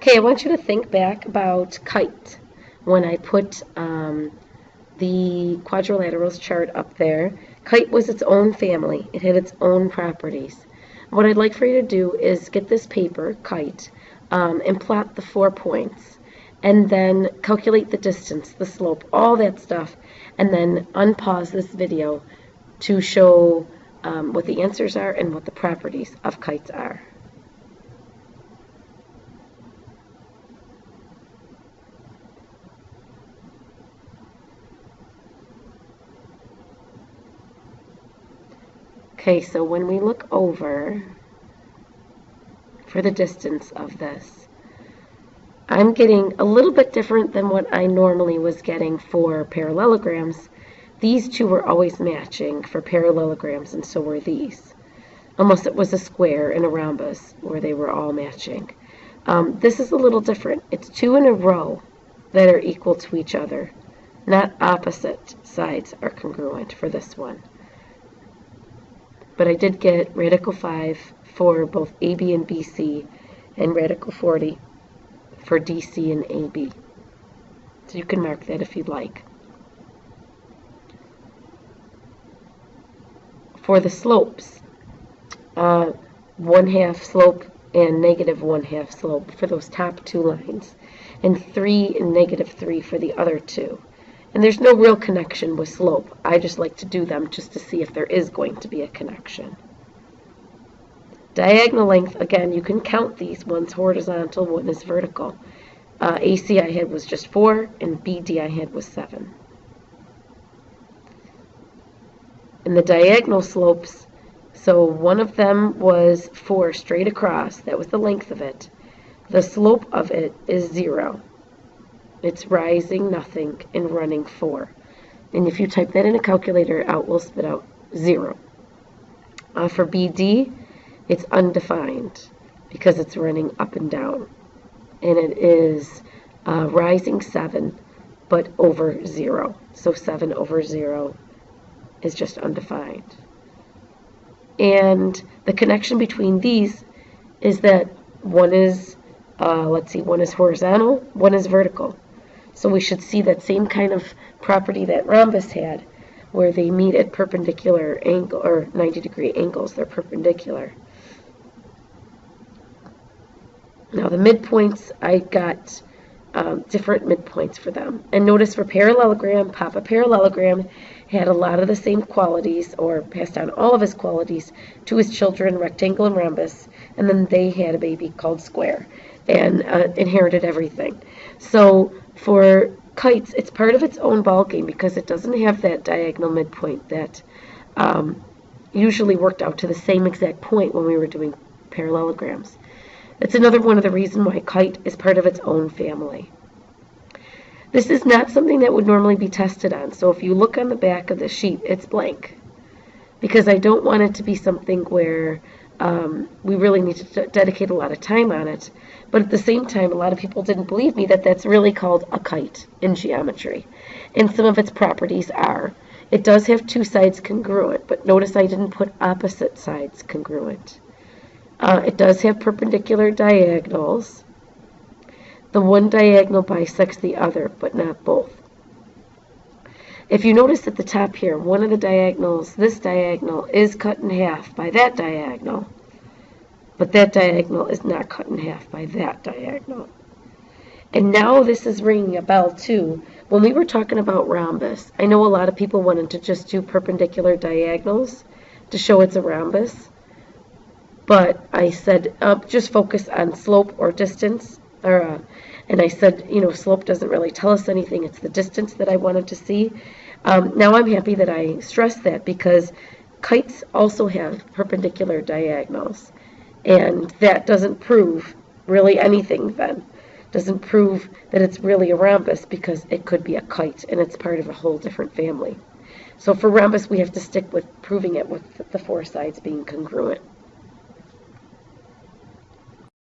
Okay, I want you to think back about kite. When I put the quadrilaterals chart up there, kite was its own family. It had its own properties. What I'd like for you to do is get this paper, kite, and plot the 4 points, and then calculate the distance, the slope, all that stuff, and then unpause this video to show what the answers are and what the properties of kites are. Okay, so when we look over for the distance of this, I'm getting a little bit different than what I normally was getting for parallelograms. These two were always matching for parallelograms, and so were these. Unless it was a square and a rhombus where they were all matching. This is a little different. It's 2 in a row that are equal to each other. Not opposite sides are congruent for this one. But I did get radical 5 for both AB and BC, and radical 40 for DC and AB. So you can mark that if you'd like. For the slopes, 1/2 slope and -1/2 slope for those top 2 lines, and 3 and -3 for the other 2. And there's no real connection with slope. I just like to do them just to see if there is going to be a connection. Diagonal length, again, you can count these. One's horizontal, one is vertical. AC I had was just 4, and BD I had was 7. And the diagonal slopes, so one of them was 4 straight across. That was the length of it. The slope of it is 0. It's rising nothing and running 4. And if you type that in a calculator, out will spit out 0. For BD, it's undefined because it's running up and down. And it is rising 7, but over 0. So 7 over 0 is just undefined. And the connection between these is that one is, one is horizontal, one is vertical. So we should see that same kind of property that rhombus had, where they meet at perpendicular angle, or 90-degree angles. They're perpendicular. Now the midpoints, I got different midpoints for them. And notice for parallelogram, Papa Parallelogram had a lot of the same qualities, or passed down all of his qualities to his children, rectangle and rhombus, and then they had a baby called square, and inherited everything. So for kites, it's part of its own ball game because it doesn't have that diagonal midpoint that usually worked out to the same exact point when we were doing parallelograms. It's another one of the reasons why kite is part of its own family. This is not something that would normally be tested on, so if you look on the back of the sheet, it's blank, because I don't want it to be something where we really need to dedicate a lot of time on it. But at the same time, a lot of people didn't believe me that that's really called a kite in geometry. And some of its properties are, it does have 2 sides congruent, but notice I didn't put opposite sides congruent. It does have perpendicular diagonals. The one diagonal bisects the other, but not both. If you notice at the top here, one of the diagonals, this diagonal, is cut in half by that diagonal, but that diagonal is not cut in half by that diagonal. And now this is ringing a bell too. When we were talking about rhombus, I know a lot of people wanted to just do perpendicular diagonals to show it's a rhombus, but I said just focus on slope or distance, and I said, slope doesn't really tell us anything. It's the distance that I wanted to see. Now I'm happy that I stressed that, because kites also have perpendicular diagonals, and that doesn't prove really anything then. Doesn't prove that it's really a rhombus, because it could be a kite, and it's part of a whole different family. So for rhombus, we have to stick with proving it with the 4 sides being congruent.